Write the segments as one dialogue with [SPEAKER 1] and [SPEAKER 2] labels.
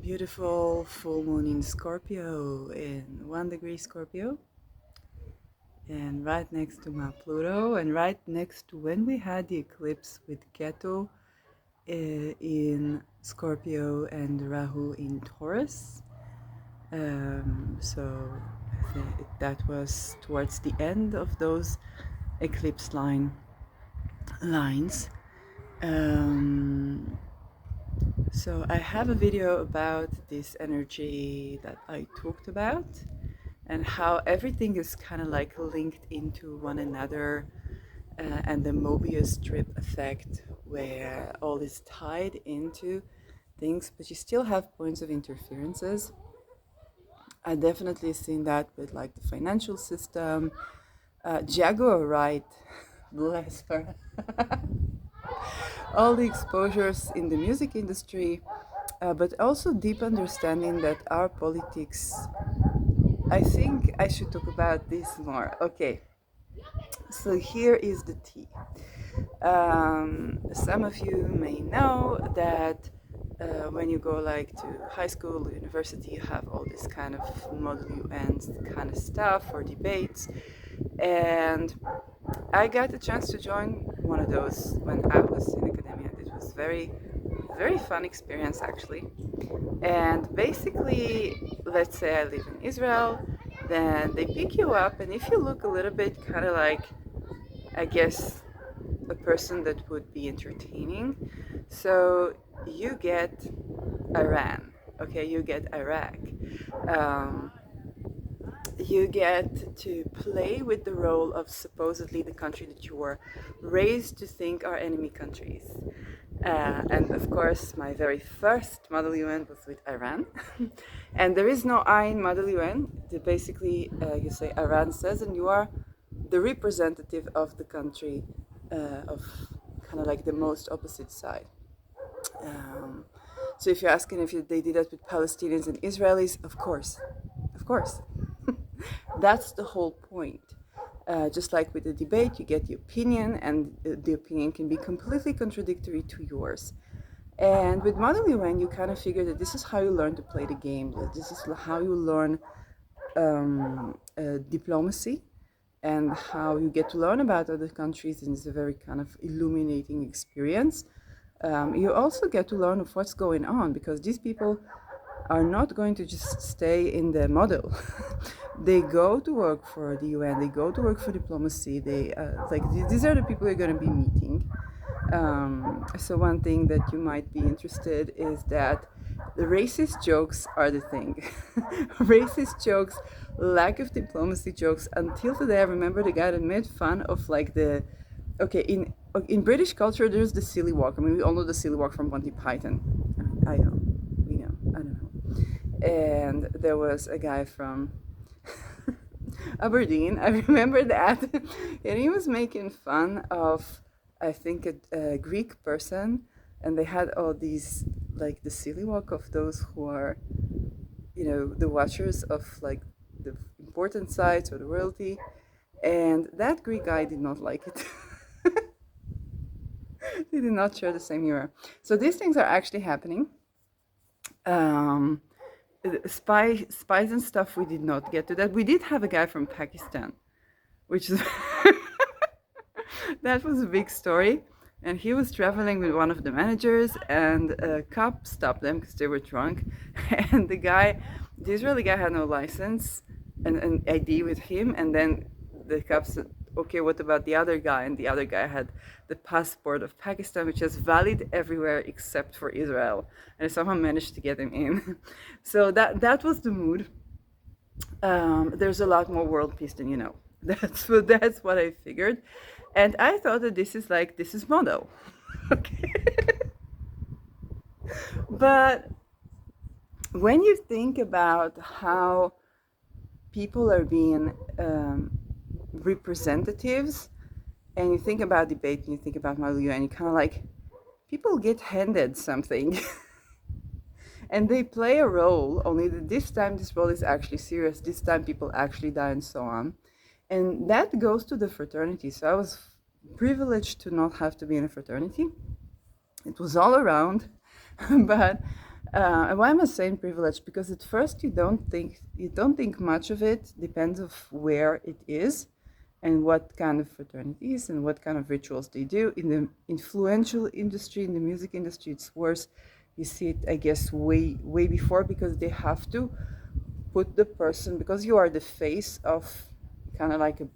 [SPEAKER 1] Beautiful full moon in Scorpio, in 1 degree Scorpio, and right next to my Pluto, and right next to when we had the eclipse with Ketu in Scorpio and Rahu in Taurus. So I think that was towards the end of those eclipse lines. So I have a video about this energy that I talked about and how everything is kind of like linked into one another, and the Mobius strip effect where all is tied into things, but you still have points of interferences. I definitely seen that with like the financial system. Jaguar Wright, bless her, all the exposures in the music industry, but also deep understanding that our politics. I think I should talk about this more. Okay, so here is the tea. Some of you may know that when you go like to high school, university, you have all this kind of Model UN kind of stuff for debates, and I got a chance to join one of those when I was in academia. It was very fun experience actually. And basically, let's say I live in Israel, then they pick you up, and if you look a little bit kind of like, I guess, a person that would be entertaining, so you get Iran, okay, you get Iraq. Um, you get to play with the role of supposedly the country that you were raised to think are enemy countries. And of course, my very first Model UN was with Iran. And there is no I in Model UN. Basically, you say Iran says, and you are the representative of the country, of kind of like the most opposite side. Um, so if you're asking if they did that with Palestinians and Israelis, of course, of course. That's the whole point. Just like with the debate, you get the opinion, and the opinion can be completely contradictory to yours. And with Model UN, you kind of figure that this is how you learn to play the game. That this is how you learn diplomacy, and how you get to learn about other countries, and it's a very kind of illuminating experience. You also get to learn of what's going on, because these people are not going to just stay in the model. They go to work for the UN, they go to work for diplomacy. They like these are the people you're going to be meeting. So one thing that you might be interested is that the racist jokes are the thing. Racist jokes, lack of diplomacy jokes. Until today, I remember the guy that made fun of like the, okay, in British culture, there's the silly walk. I mean, we all know the silly walk from Monty Python. I know, we know, I don't know. And there was a guy from Aberdeen. I remember that, and he was making fun of, I think, a Greek person, and they had all these like the silly walk of those who are, the watchers of like the important sites or the royalty, and that Greek guy did not like it. He did not share the same humor. So these things are actually happening. Um, spies and stuff. We did not get to that. We did have a guy from Pakistan, which is that was a big story. And he was traveling with one of the managers, and a cop stopped them because they were drunk. And the Israeli guy had no license and an ID with him. And then the cop said, okay, what about the other guy? And the other guy had the passport of Pakistan, which is valid everywhere except for Israel. And somehow managed to get him in. So that was the mood. There's a lot more world peace than you know. That's what I figured, and I thought that this is mono, okay. But when you think about how people are being representatives, and you think about debate, and you think about Maluyu, and you kind of like, people get handed something. And they play a role, only that this time this role is actually serious. This time people actually die and so on. And that goes to the fraternity. So I was privileged to not have to be in a fraternity. It was all around, but And why am I saying privilege? Because at first you don't think much of it. Depends of where it is, and what kind of fraternities and what kind of rituals they do. In the influential industry, in the music industry, it's worse. You see it, I guess, way before, because they have to put the person, because you are the face of kind of like a,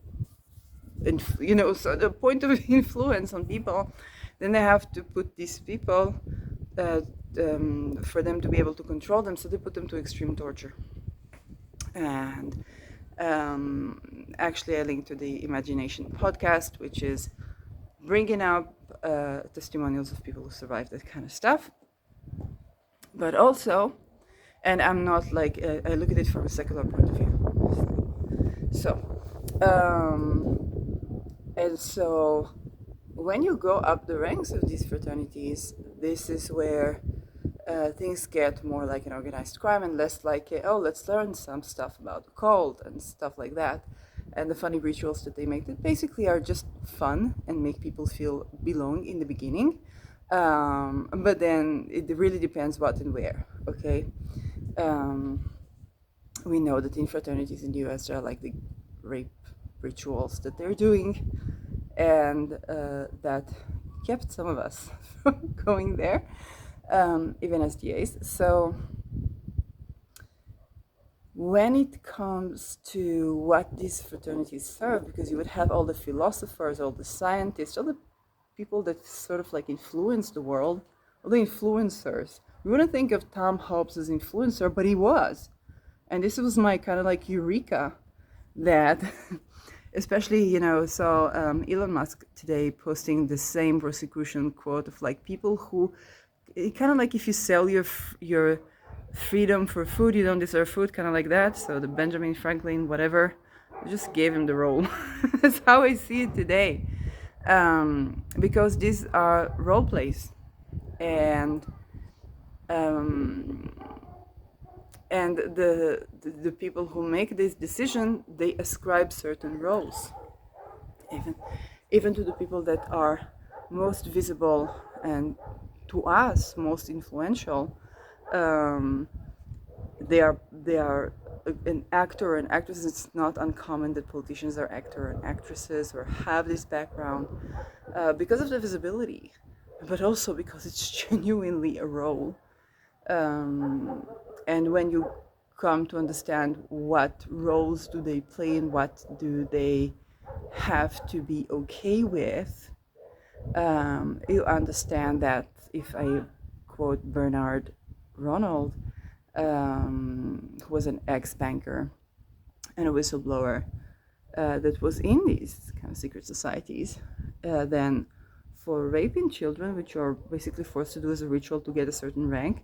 [SPEAKER 1] so the point of influence on people, then they have to put these people uh, for them to be able to control them, so they put them to extreme torture. And actually I linked to the Imagination podcast, which is bringing up testimonials of people who survived that kind of stuff. But also, and I'm not like, I look at it from a secular point of view. So, and so when you go up the ranks of these fraternities, this is where things get more like an organized crime and less like, let's learn some stuff about the cult and stuff like that. And the funny rituals that they make that basically are just fun and make people feel belong in the beginning. But then it really depends what and where, okay? We know that in fraternities in the US, there are like the rape rituals that they're doing, and that kept some of us from going there, even as DAs. So when it comes to what these fraternities serve, because you would have all the philosophers, all the scientists, all the people that sort of like influence the world, all the influencers. We wouldn't think of Tom Hobbes as influencer, but he was. And this was my kind of like eureka, that especially, saw Elon Musk today posting the same prosecution quote of like people who, kind of like, if you sell your freedom for food, you don't deserve food, kind of like that. So the Benjamin Franklin, whatever, just gave him the role. That's how I see it today. Because these are role plays, and the people who make this decision, they ascribe certain roles, even to the people that are most visible and to us most influential. They are an actor or an actress. It's not uncommon that politicians are actor and actresses or have this background, because of the visibility, but also because it's genuinely a role. And when you come to understand what roles do they play and what do they have to be okay with, you understand that, if I quote Bernard Ronald, who was an ex-banker and a whistleblower that was in these kind of secret societies, then for raping children, which you're basically forced to do as a ritual to get a certain rank,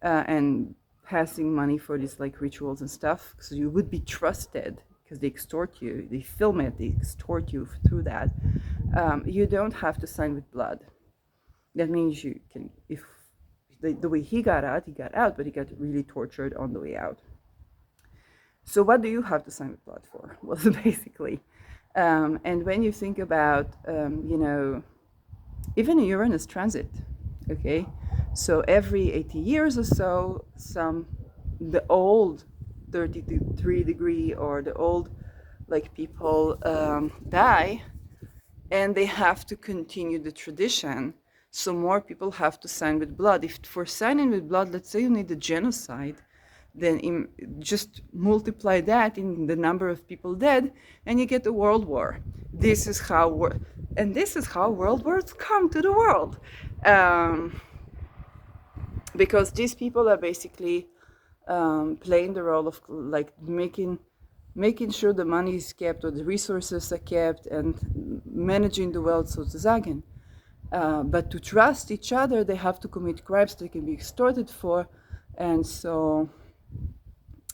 [SPEAKER 1] and passing money for these like rituals and stuff, because you would be trusted, because they extort you, they film it, they extort you through that. You don't have to sign with blood. That means you can, if the way he got out, but he got really tortured on the way out. So what do you have to sign with blood for? Well, basically. And when you think about, even a Uranus transit, okay? So every 80 years or so, the old 33 degree or the old like people die, and they have to continue the tradition. So more people have to sign with blood. If for signing with blood, let's say you need a genocide, then just multiply that in the number of people dead, and you get a world war. This is how world wars come to the world, because these people are basically playing the role of like making sure the money is kept or the resources are kept and managing the wealth sozusagen. But to trust each other, they have to commit crimes they can be extorted for. And so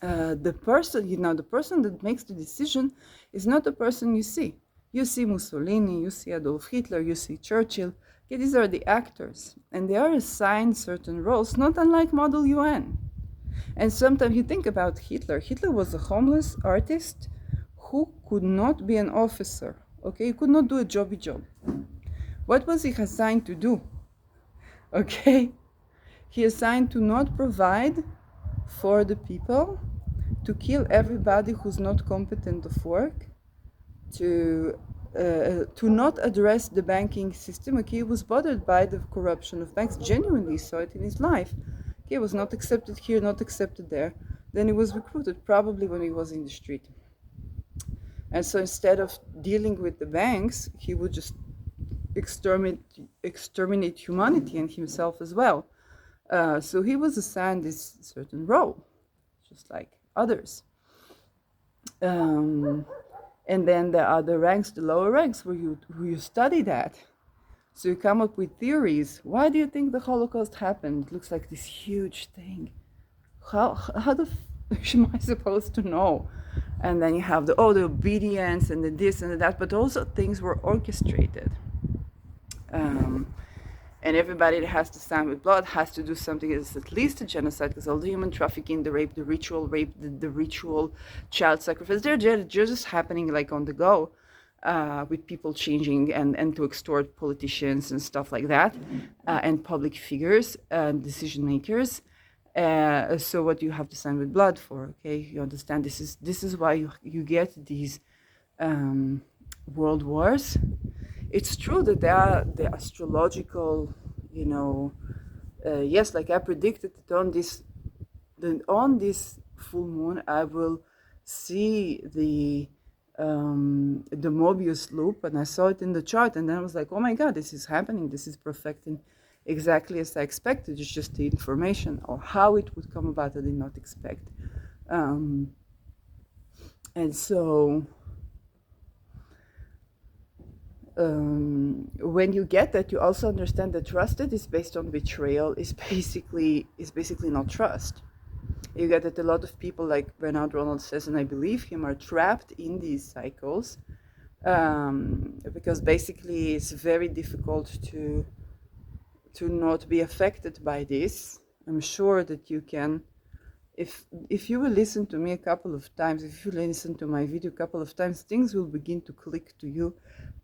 [SPEAKER 1] the person that makes the decision is not the person you see. You see Mussolini, you see Adolf Hitler, you see Churchill. Okay, these are the actors, and they are assigned certain roles, not unlike Model UN. And sometimes you think about Hitler. Hitler was a homeless artist who could not be an officer. Okay, he could not do a job. What was he assigned to do? Okay, He assigned to not provide for the people, to kill everybody who's not competent of work, to not address the banking system. Okay, he was bothered by the corruption of banks, genuinely saw it in his life. He was not accepted here, not accepted there. Then he was recruited, probably when he was in the street. And so instead of dealing with the banks, he would just exterminate humanity and himself as well. So he was assigned this certain role, just like others. And then there are the ranks, the lower ranks, where you study that. So you come up with theories. Why do you think the Holocaust happened? It looks like this huge thing. How the am I supposed to know? And then you have the obedience and the this and the that, but also things were orchestrated. And everybody that has to stand with blood has to do something that's at least a genocide, because all the human trafficking, the rape, the ritual rape, the ritual child sacrifice, they're just happening like on the go, with people changing and to extort politicians and stuff like that, and public figures and decision makers. So what you have to stand with blood for, okay? You understand this is why you get these world wars. It's true that there are the astrological, yes, like I predicted that on this full moon I will see the Mobius loop, and I saw it in the chart, and then I was like, oh my God, this is happening. This is perfecting exactly as I expected. It's just the information or how it would come about I did not expect. And so when you get that, you also understand that trust that is based on betrayal is basically not trust. You get that a lot of people, like Bernard Ronald says, and I believe him, are trapped in these cycles, because basically it's very difficult to not be affected by this. I'm sure that you can, if you will listen to me a couple of times, if you listen to my video a couple of times, things will begin to click to you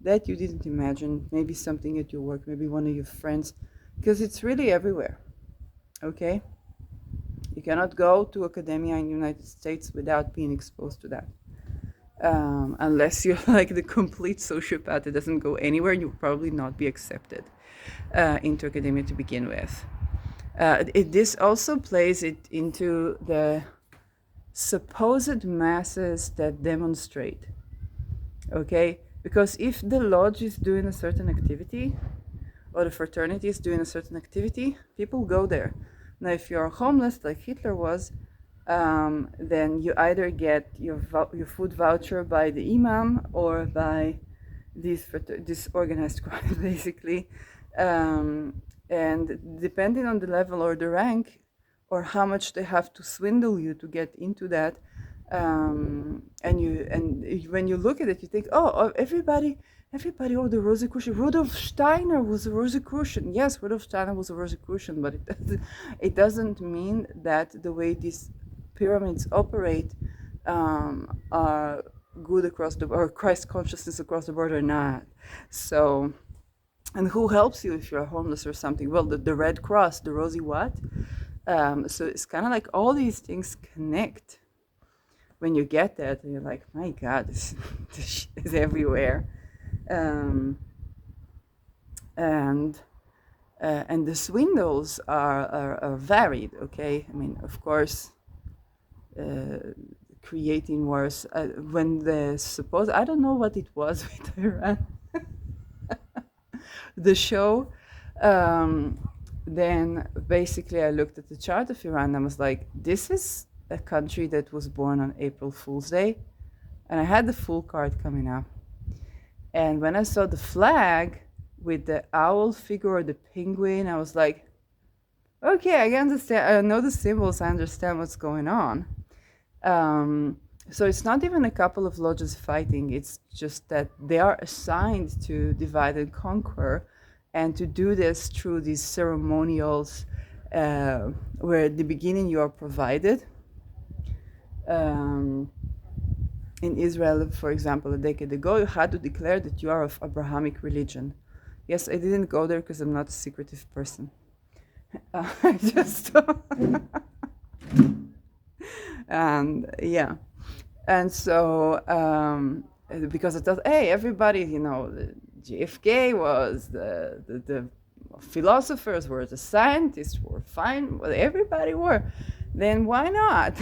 [SPEAKER 1] that you didn't imagine. Maybe something at your work, maybe one of your friends, because it's really everywhere. Okay? You cannot go to academia in the United States without being exposed to that. Unless you're like the complete sociopath that doesn't go anywhere, you'll probably not be accepted into academia to begin with. This also plays it into the supposed masses that demonstrate. Okay? Because if the lodge is doing a certain activity, or the fraternity is doing a certain activity, people go there. Now, if you're homeless, like Hitler was, then you either get your food voucher by the imam or by this organized crime, basically. And depending on the level or the rank, or how much they have to swindle you to get into that, and when you look at it, you think, oh, everybody, oh, the Rosicrucian. Rudolf Steiner was a Rosicrucian. Yes, Rudolf Steiner was a Rosicrucian, but it doesn't mean that the way these pyramids operate are good across the, or Christ consciousness across the board or not. So, and who helps you if you're homeless or something? Well, the Red Cross, the Rosie what? So it's kind of like all these things connect. When you get that, and you're like, my God, this shit is everywhere. And the swindles are varied, okay? I mean, of course, creating wars. When I don't know what it was with Iran, the show, then basically I looked at the chart of Iran and I was like, this is a country that was born on April Fool's Day. And I had the Fool card coming up. And when I saw the flag with the owl figure or the penguin, I was like, okay, I understand. I know the symbols. I understand what's going on. So it's not even a couple of lodges fighting. It's just that they are assigned to divide and conquer, and to do this through these ceremonials, where at the beginning you are provided. In Israel, for example, a decade ago, you had to declare that you are of Abrahamic religion. Yes, I didn't go there because I'm not a secretive person. Just and yeah, and so because it does, hey, everybody, the JFK was the philosophers were, the scientists were fine, well, everybody were, then why not?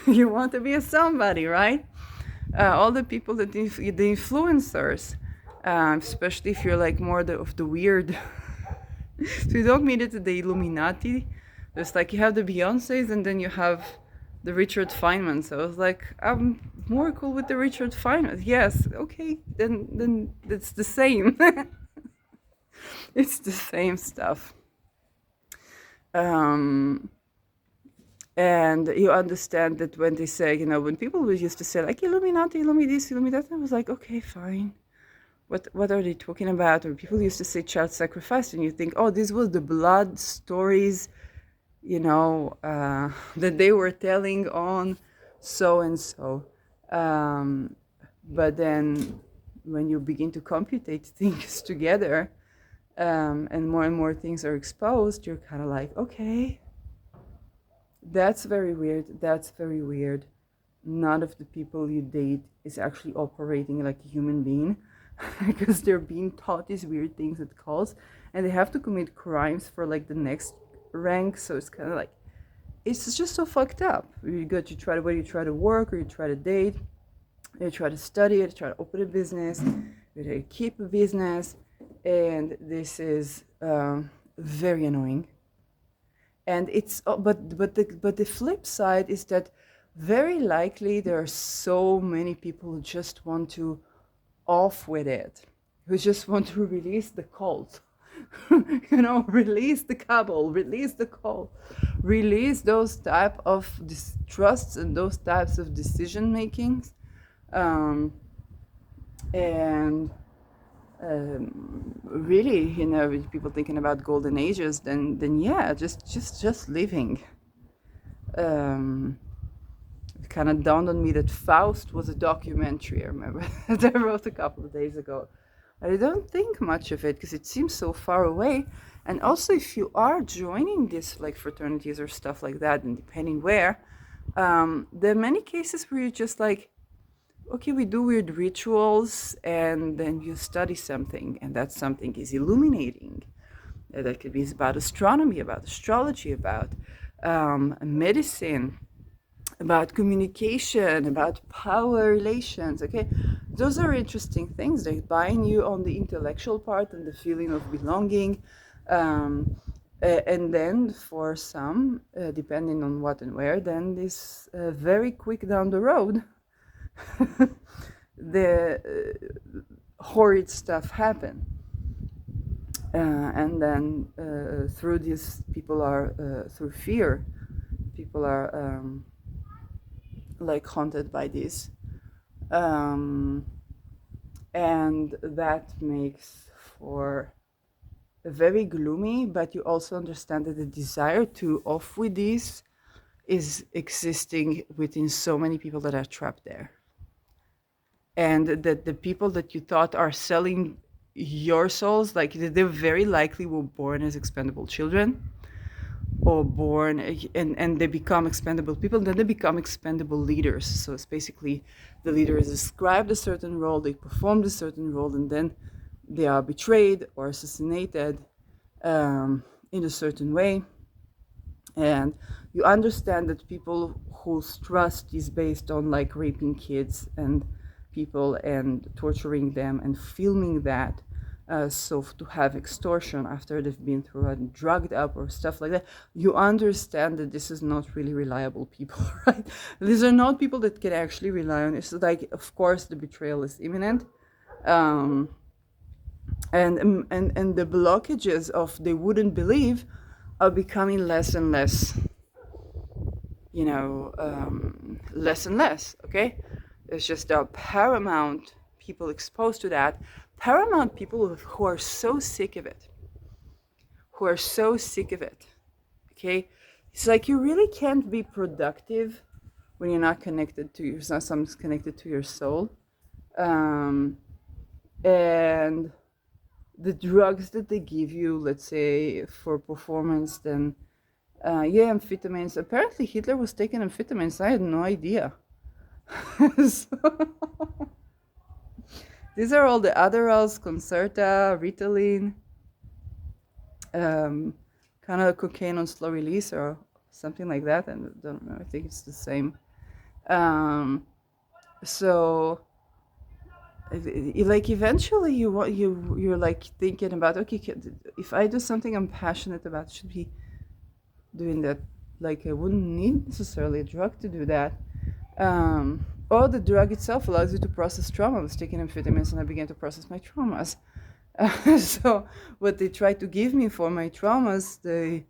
[SPEAKER 1] You want to be a somebody, right? All the people that the influencers, especially if you're like more of the weird. So you don't mean it the Illuminati. There's like you have the Beyoncés and then you have the Richard Feynman. So I was like, I'm more cool with the Richard Feynman. Yes, okay, then it's the same. It's the same stuff. Um, and you understand that when they say, when people used to say like Illuminati, Illuminati this, Illuminati that, I was like, okay, fine. What are they talking about? Or people used to say child sacrifice, and you think, oh, this was the blood stories, that they were telling on so and so. But then when you begin to computate things together, and more things are exposed, you're kind of like, okay, that's very weird. That's very weird. None of the people you date is actually operating like a human being because they're being taught these weird things at calls, and they have to commit crimes for like the next rank. So it's kind of like, it's just so fucked up. You try to, whether you try to work or you try to date, you try to study, you try to open a business, you try to keep a business, and this is very annoying. And it's but the flip side is that very likely there are so many people who just want to off with it, who just want to release the cult. Release the cabal, release the cult, release those type of distrusts and those types of decision makings, and really, with people thinking about golden ages, then yeah, just living. It kind of dawned on me that Faust was a documentary, I remember, that I wrote a couple of days ago. I don't think much of it because it seems so far away. And also, if you are joining this like fraternities or stuff like that, and depending where, there are many cases where you're just like, okay, we do weird rituals, and then you study something, and that something is illuminating. That could be about astronomy, about astrology, about medicine, about communication, about power relations. Okay, those are interesting things. They bind you on the intellectual part and the feeling of belonging. And then for some, depending on what and where, then this very quick down the road, the horrid stuff happen. And then through this, people are, through fear, people are like haunted by this. And that makes for a very gloomy, but you also understand that the desire to off with this is existing within so many people that are trapped there. And that the people that you thought are selling your souls, like they very likely were born as expendable children, or born and they become expendable people, then they become expendable leaders. So it's basically the leader is described a certain role, they performed a certain role, and then they are betrayed or assassinated in a certain way. And you understand that people whose trust is based on like raping kids and people and torturing them and filming that, so to have extortion after they've been through and drugged up or stuff like that, you understand that this is not really reliable people, right? These are not people that can actually rely on. It's like, of course, the betrayal is imminent, and the blockages of they wouldn't believe are becoming less and less, less and less. Okay, it's just there are paramount people exposed to that, paramount people who are so sick of it, okay? It's like you really can't be productive when you're not connected to your, something's connected to your soul. And the drugs that they give you, let's say for performance, then yeah, amphetamines. Apparently Hitler was taking amphetamines. I had no idea. So, these are all the Adderalls, Concerta, Ritalin, um, kind of cocaine on slow release or something like that. And I don't know. I think it's the same. Um, so like eventually you're like thinking about, okay, if I do something I'm passionate about, should be doing that. Like I wouldn't need necessarily a drug to do that. Or the drug itself allows you to process trauma. I was taking amphetamines and I began to process my traumas. So what they try to give me for my traumas, they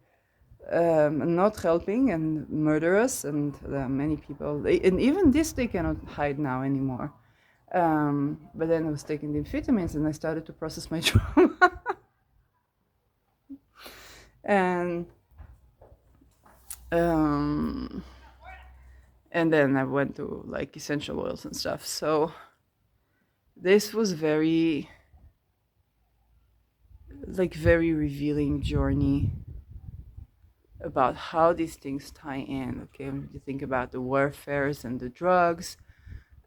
[SPEAKER 1] not helping and murderous, and many people, and even this they cannot hide now anymore. But then I was taking the amphetamines and I started to process my trauma. and um, and then I went to like essential oils and stuff. So this was very revealing journey about how these things tie in. Okay, when you think about the warfares and the drugs,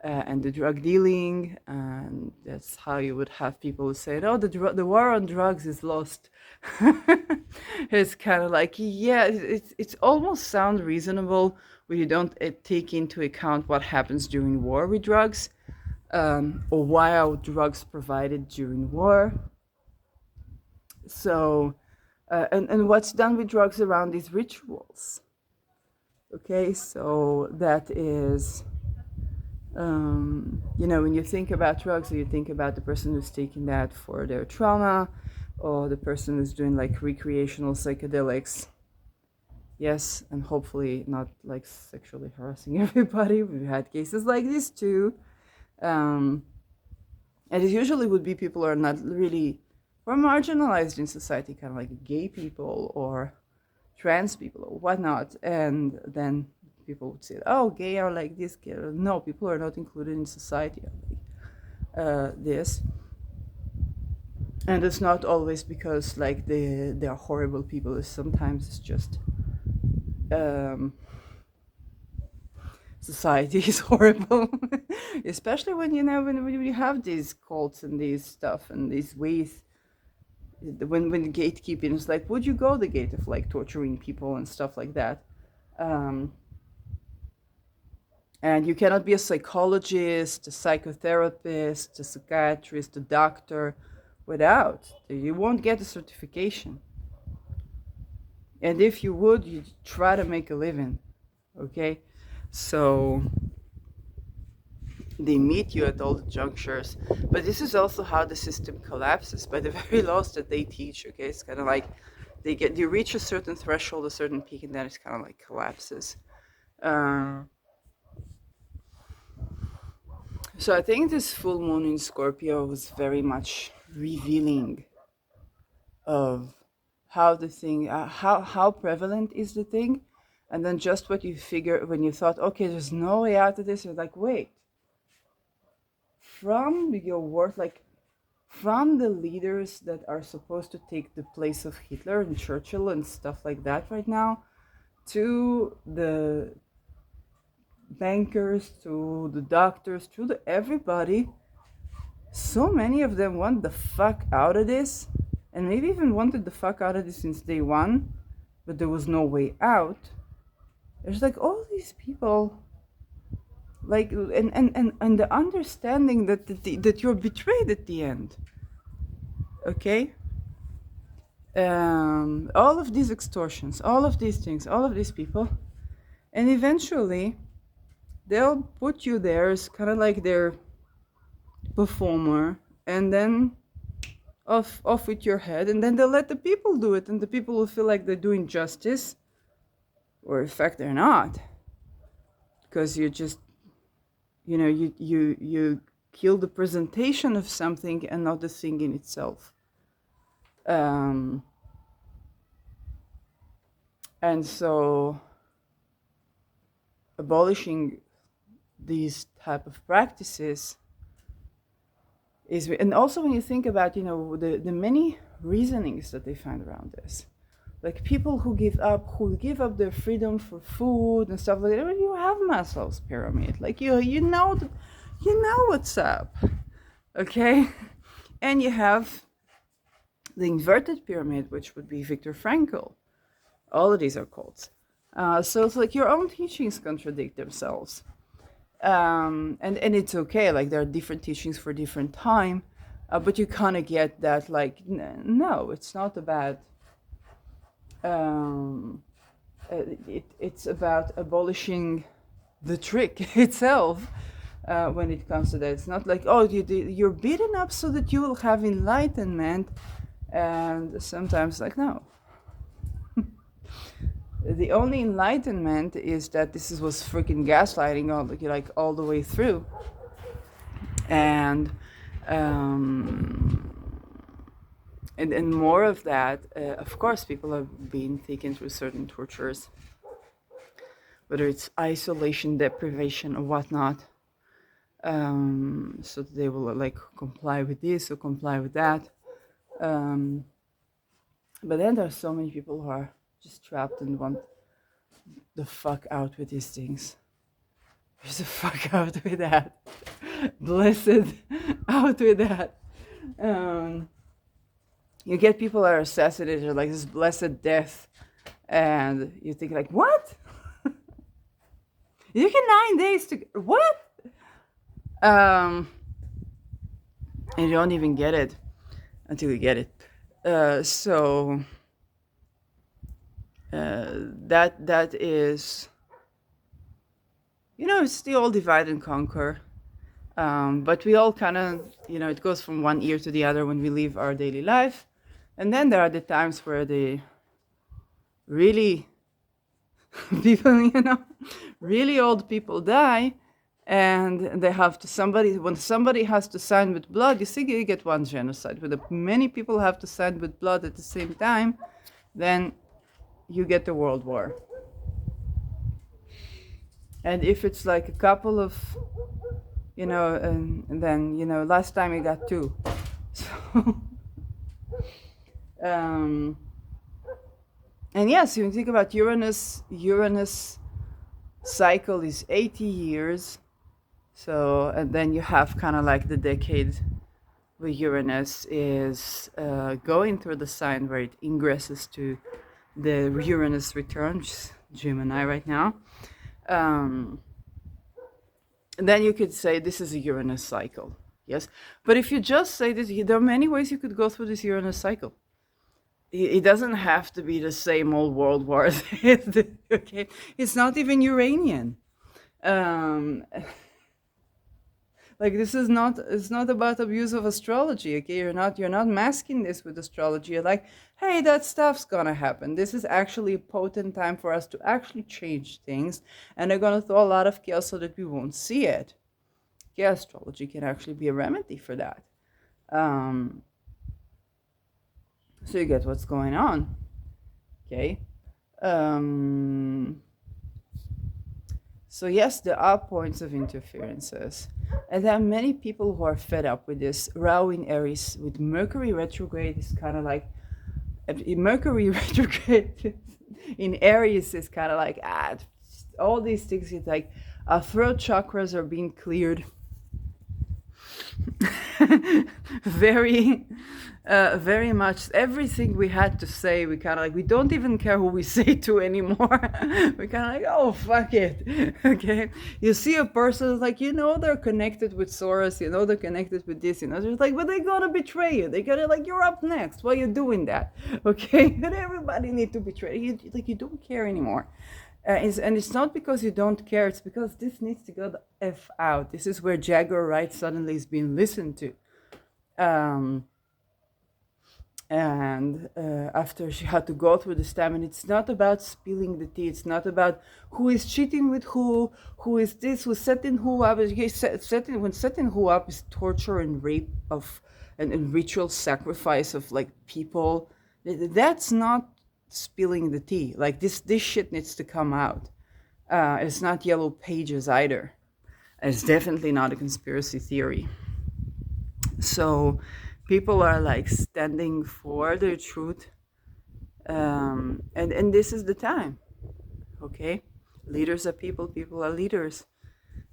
[SPEAKER 1] and the drug dealing, and that's how you would have people who say, "Oh, the war on drugs is lost." It's kind of like, yeah, it's almost sound reasonable when you don't take into account what happens during war with drugs, or why are drugs provided during war. So, and what's done with drugs around these rituals. Okay, so that is, when you think about drugs, you think about the person who's taking that for their trauma, or the person who's doing like recreational psychedelics. Yes, and hopefully not like sexually harassing everybody. We've had cases like this too. Um, and it usually would be people who are not really, or marginalized in society, kind of like gay people or trans people or whatnot. And then people would say, oh, gay are like this. Gay. No, people are not included in society like this. And it's not always because like they are horrible people. Sometimes it's just society is horrible. Especially when when you have these cults and these stuff and these ways, when gatekeeping is like, would you go the gate of like torturing people and stuff like that? um, and you cannot be a psychologist, a psychotherapist, a psychiatrist, a doctor without, you won't get a certification. And if you would, you try to make a living. Okay, so they meet you at all the junctures. But this is also how the system collapses, by the very laws that they teach. Okay, it's kind of like they reach a certain threshold, a certain peak, and then it's kind of like collapses. So I think this full moon in Scorpio was very much revealing of how the thing, how prevalent is the thing, and then just what you figure when you thought, okay, there's no way out of this. You're like, wait, from your work, like from the leaders that are supposed to take the place of Hitler and Churchill and stuff like that right now, to the bankers, to the doctors, to the everybody, so many of them want the fuck out of this, and maybe even wanted the fuck out of this since day one, but there was no way out. There's like all these people, like, and the understanding that you're betrayed at the end. Okay, all of these extortions, all of these things, all of these people, and eventually they'll put you there as kind of like their performer, and then off with your head, and then they'll let the people do it, and the people will feel like they're doing justice, or in fact they're not, because you just, you kill the presentation of something and not the thing in itself. And so abolishing these type of practices And also when you think about, the many reasonings that they find around this, like people who give up their freedom for food and stuff like that. You have Maslow's pyramid, like you know what's up, okay? And you have the inverted pyramid, which would be Viktor Frankl. All of these are cults. So it's like your own teachings contradict themselves. And it's okay, like there are different teachings for different time, but you kind of get that, like, no, it's not about, it's about abolishing the trick itself. When it comes to that, it's not like, oh, you're beaten up so that you will have enlightenment, and sometimes like, no. The only enlightenment is that this was freaking gaslighting all the way through, and more of that. Of course, people have been taken through certain tortures, whether it's isolation, deprivation, or whatnot, so that they will like comply with this or comply with that. But then there's so many people who are just trapped and want the fuck out with these things. Just the fuck out with that. Blessed out with that. You get people that are assassinated, like this blessed death, and you think like, what? You get 9 days to what? And you don't even get it until you get it. So that is, it's the old divide and conquer. But we all kind of, it goes from one ear to the other when we live our daily life. And then there are the times where the really people, really old people die, and they have to when somebody has to sign with blood, you see, you get one genocide. When many people have to sign with blood at the same time, then you get the world war. And if it's like a couple of, and then, last time you got 2. So, and yes, when you think about Uranus cycle is 80 years. So, and then you have kind of like the decade where Uranus is going through the sign where it ingresses to the Uranus return, which is Gemini right now. And then you could say this is a Uranus cycle, yes? But if you just say this, there are many ways you could go through this Uranus cycle. It doesn't have to be the same old world wars. Okay, it's not even Uranian. Like this is not. It's not about abuse of astrology. Okay, you're not masking this with astrology. You're like, hey, that stuff's gonna happen. This is actually a potent time for us to actually change things, and they're gonna throw a lot of chaos so that we won't see it. Yeah, astrology can actually be a remedy for that. So you get what's going on, okay? So yes, there are points of interferences. And there are many people who are fed up with this. Rahu in Aries with Mercury retrograde is kind of like, Mercury retrograde in Aries is kind of like, all these things, it's like our throat chakras are being cleared. Very much everything we had to say, we kind of like, we don't even care who we say to anymore. We kind of like, oh, fuck it. Okay, you see a person like, they're connected with Soros, they're connected with this, they're like, but they're gonna betray you, they gotta like, you're up next, why are you doing that? Okay, and everybody need to betray you, like, you don't care anymore. And it's not because you don't care, it's because this needs to go the F out. This is where Jaguar Wright suddenly is being listened to. And after she had to go through this time, and it's not about spilling the tea, it's not about who is cheating with who is this, who's setting who up. When setting who up is torture and rape and ritual sacrifice of like people. That's not spilling the tea. Like this shit needs to come out. It's not yellow pages either. It's definitely not a conspiracy theory. So people are like standing for their truth, and this is the time. Okay, leaders are people, people are leaders.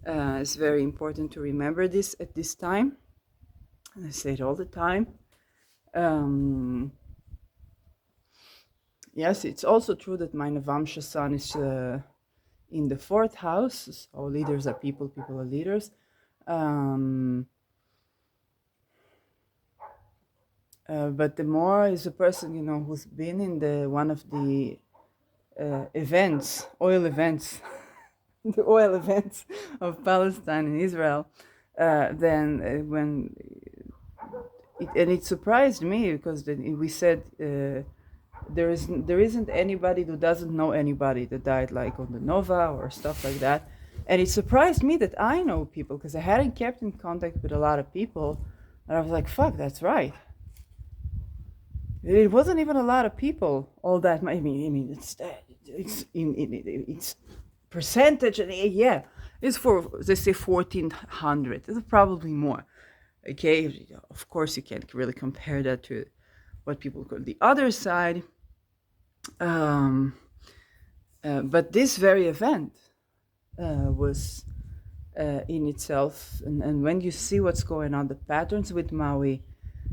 [SPEAKER 1] It's very important to remember this at this time. I say it all the time. Um, yes, it's also true that my Navamsha sun is in the fourth house. So leaders are people, people are leaders. Um, but the more is a person, who's been in the one of the events, oil events, the oil events of Palestine and Israel, then when and it surprised me because we said there isn't anybody who doesn't know anybody that died like on the Nova or stuff like that, and it surprised me that I know people because I hadn't kept in contact with a lot of people, and I was like, "Fuck, that's right." It wasn't even a lot of people. All that I mean, it's percentage, and yeah, it's for they say 1,400. It's probably more. Okay, of course you can't really compare that to what people call the other side. Um, but this very event was in itself, and when you see what's going on, the patterns with Maui,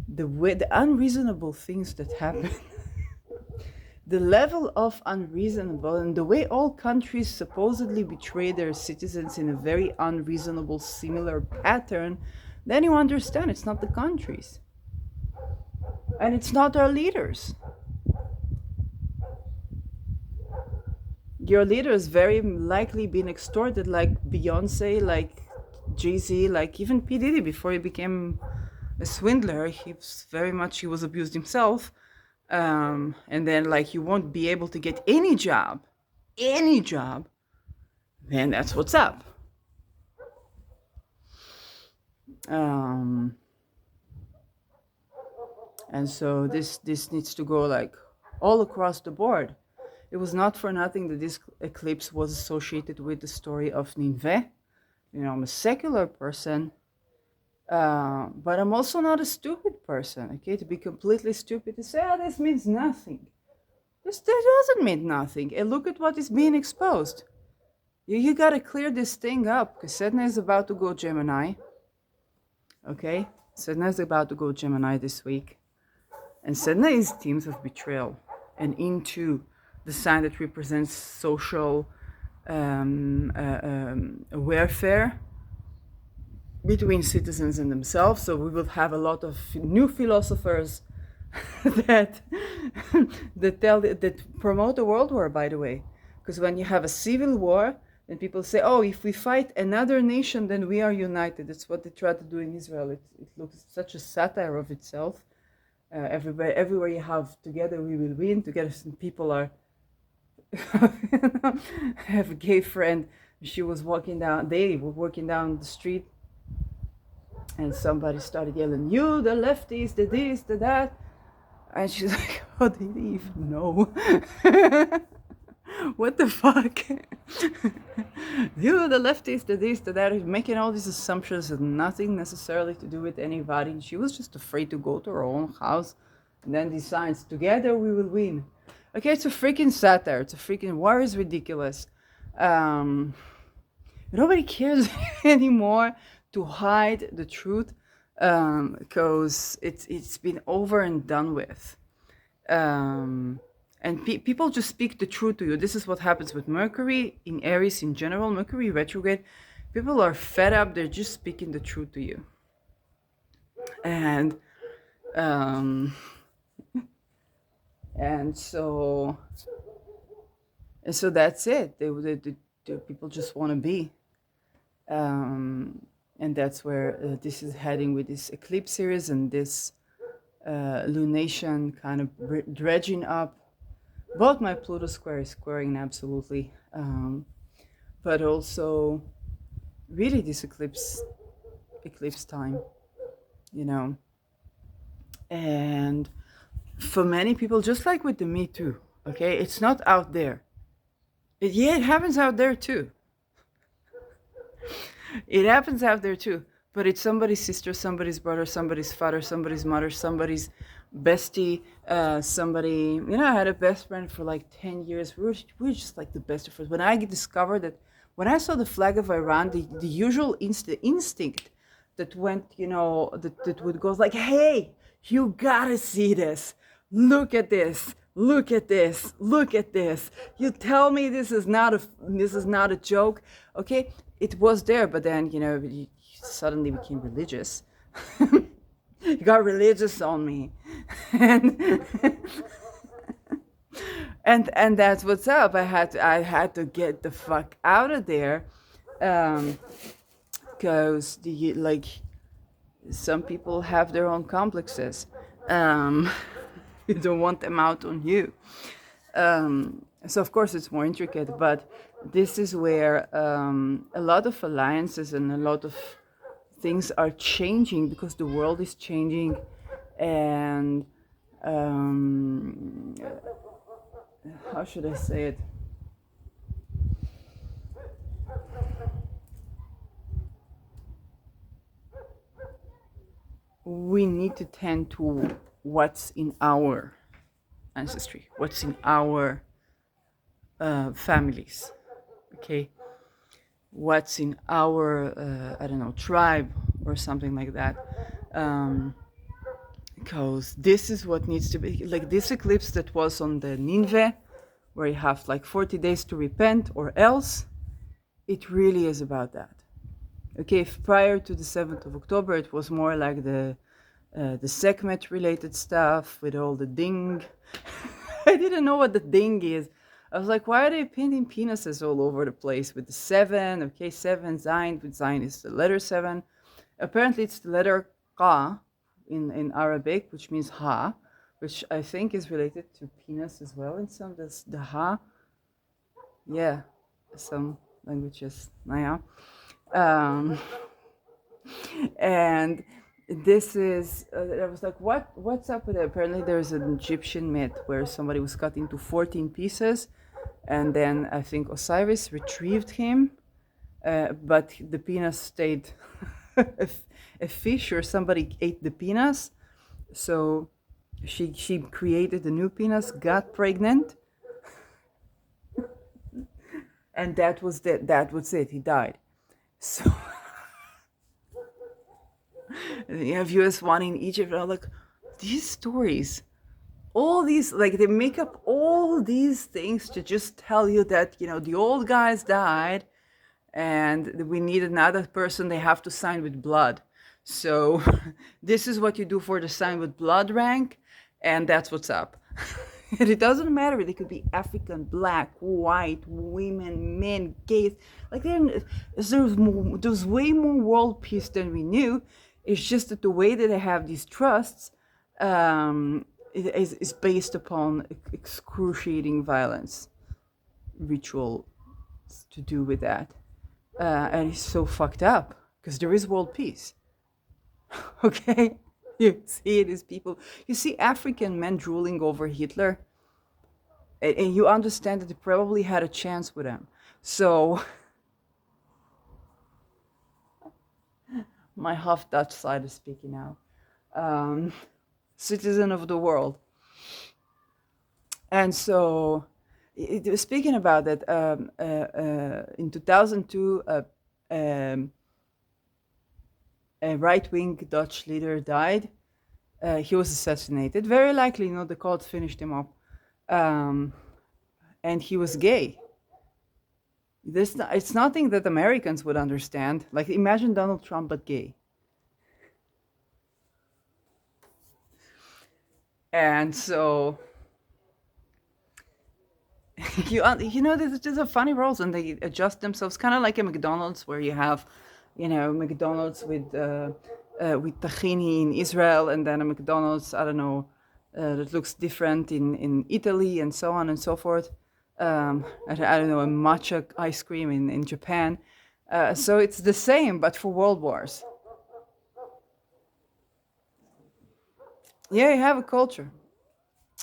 [SPEAKER 1] the unreasonable things that happen, the level of unreasonable, and the way all countries supposedly betray their citizens in a very unreasonable, similar pattern, then you understand it's not the countries. And it's not our leaders. Your leader has very likely been extorted, like Beyonce, like Jay-Z, like even P. Diddy before he became a swindler. He was abused himself. And then like you won't be able to get any job, then that's what's up. And so this needs to go like all across the board. It was not for nothing that this eclipse was associated with the story of Nineveh. I'm a secular person, but I'm also not a stupid person, okay? To be completely stupid, to say, this means nothing. That doesn't mean nothing. And look at what is being exposed. You gotta clear this thing up, because Sedna is about to go Gemini, okay? Sedna is about to go Gemini this week. And Sedna is themes of betrayal and into the sign that represents social warfare between citizens and themselves. So we will have a lot of new philosophers that that promote a world war, by the way. Because when you have a civil war, then people say, oh, if we fight another nation, then we are united. That's what they try to do in Israel. It looks such a satire of itself. Everywhere you have together we will win. Together some people are I have a gay friend. They were walking down the street, and somebody started yelling, "You, the lefties, the this, the that," and she's like, "How did they even know?" What the fuck? You, the lefties, the this, the that, making all these assumptions that nothing necessarily to do with anybody. She was just afraid to go to her own house, and then decides, together we will win. Okay, it's a freaking satire. It's a freaking war is ridiculous. Nobody cares anymore to hide the truth because it's been over and done with. And people just speak the truth to you. This is what happens with Mercury in Aries in general, Mercury retrograde. People are fed up. They're just speaking the truth to you. And so that's it. The people just want to be. And that's where this is heading with this eclipse series and this lunation kind of dredging up. Both my Pluto square is squaring absolutely, but also really this eclipse time, and for many people, just like with the Me Too, okay, it's not out there. It happens out there too. It happens out there too, but it's somebody's sister, somebody's brother, somebody's father, somebody's mother, somebody's bestie, somebody. I had a best friend for like 10 years. We were just like the best of friends. When I discovered that, when I saw the flag of Iran, the usual instinct that went, that would go like, hey, you gotta see this. Look at this. Look at this. Look at this. You tell me this is not a joke. Okay, it was there, but then you suddenly became religious. You got religious on me, and and that's what's up. I had to get the fuck out of there, because the like some people have their own complexes. Um, you don't want them out on you. So of course it's more intricate, but this is where a lot of alliances and a lot of things are changing because the world is changing, and um, how should I say it? We need to tend to what's in our ancestry, what's in our families, okay? What's in our, I don't know, tribe or something like that. Because this is what needs to be, like this eclipse that was on the Nineveh, where you have like 40 days to repent or else, it really is about that. Okay, if prior to the 7th of October, it was more like the Sekhmet related stuff with all the ding. I didn't know what the ding is. I was like, why are they painting penises all over the place with the 7? Okay, 7, Zayin, with Zayin is the letter 7. Apparently, it's the letter Ka in Arabic, which means Ha, which I think is related to penis as well in some. The Ha, yeah, some languages. Yeah. Um, and this is I was like, what's up with it? Apparently there's an Egyptian myth where somebody was cut into 14 pieces, and then I think Osiris retrieved him, but the penis stayed a fish, or somebody ate the penis, so she created a new penis, got pregnant, and that was it, he died. So you have US one in Egypt, and I'm like, these stories, all these, like, they make up all these things to just tell you that, the old guys died and we need another person, they have to sign with blood. So this is what you do for the sign with blood rank, and that's what's up. And it doesn't matter, they could be African, black, white, women, men, gays. Like, there's way more world peace than we knew. It's just that the way that they have these trusts is based upon excruciating violence, ritual to do with that. And it's so fucked up because there is world peace. Okay? You see it as people. You see African men drooling over Hitler, and you understand that they probably had a chance with him. So, my half Dutch side is speaking now. Citizen of the world. And so, speaking about that, in 2002, a right-wing Dutch leader died. He was assassinated. Very likely, the courts finished him up. And he was gay. It's nothing that Americans would understand. Like, imagine Donald Trump, but gay. And so, these are funny roles, and they adjust themselves, kind of like a McDonald's, where you have, McDonald's with tahini in Israel, and then a McDonald's, I don't know, that looks different in Italy, and so on and so forth. I don't know, a matcha ice cream in Japan. So it's the same, but for world wars. Yeah, you have a culture.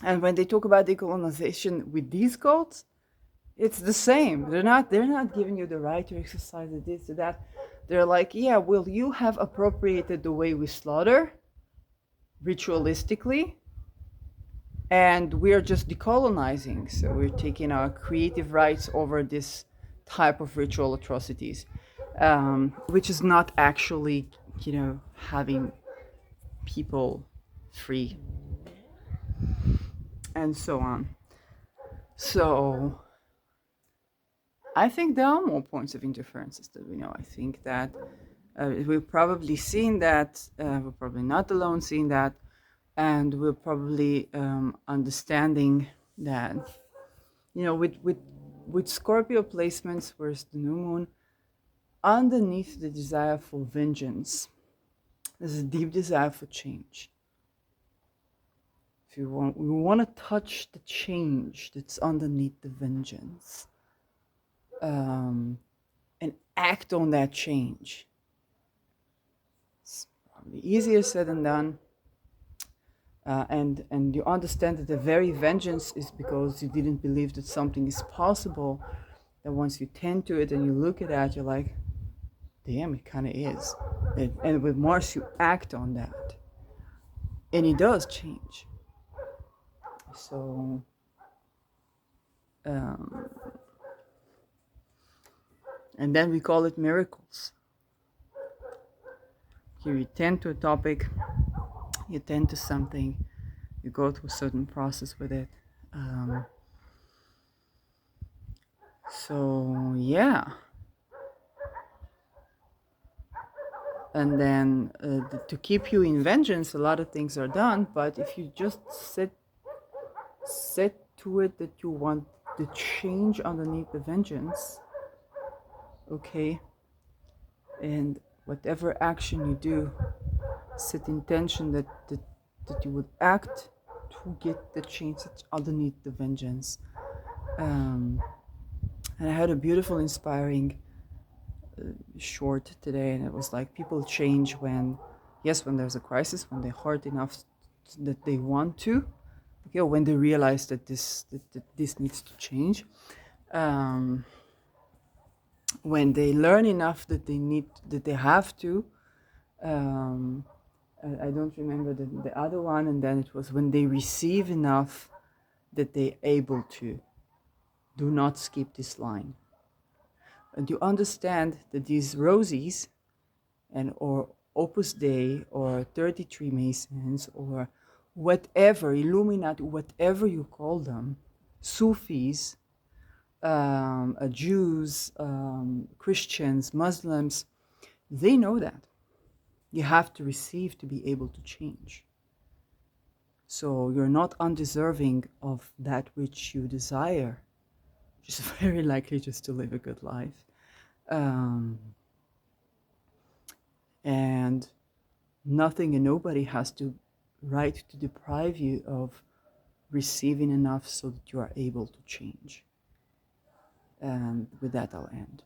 [SPEAKER 1] And when they talk about decolonization with these cults, it's the same. They're not giving you the right to exercise this or that. They're like, yeah, well, you have appropriated the way we slaughter ritualistically, and we're just decolonizing. So we're taking our creative rights over this type of ritual atrocities, which is not actually, having people free, and so on. So I think there are more points of interferences that we know. I think that we've probably seen that. We're probably not alone seeing that, and we're probably understanding that. With Scorpio placements, where's the new moon, underneath the desire for vengeance, there's a deep desire for change. If we want to touch the change that's underneath the vengeance, and act on that change. It's probably easier said than done. And you understand that the very vengeance is because you didn't believe that something is possible. That once you tend to it and you look at that, you're like, damn, it kind of is. And with Mars, you act on that. And it does change. So, and then we call it miracles. Here you tend to a topic, you tend to something, you go through a certain process with it. So, yeah. And then to keep you in vengeance, a lot of things are done. But if you just set to it that you want the change underneath the vengeance, okay, and whatever action you do, set intention that you would act to get the change that's underneath the vengeance. And I had a beautiful, inspiring short today, and it was like, people change when there's a crisis, when they're hard enough that they want to, when they realize that this needs to change, when they learn enough that they have to. I don't remember the other one, and then it was when they receive enough that they're able to. Do not skip this line. And you understand that these Rosies or Opus Dei or 33 Masons or whatever, Illuminati, whatever you call them, Sufis, Jews, Christians, Muslims, they know that. You have to receive to be able to change. So you're not undeserving of that which you desire, which is very likely just to live a good life. And nothing and nobody has to right to deprive you of receiving enough so that you are able to change. And with that, I'll end.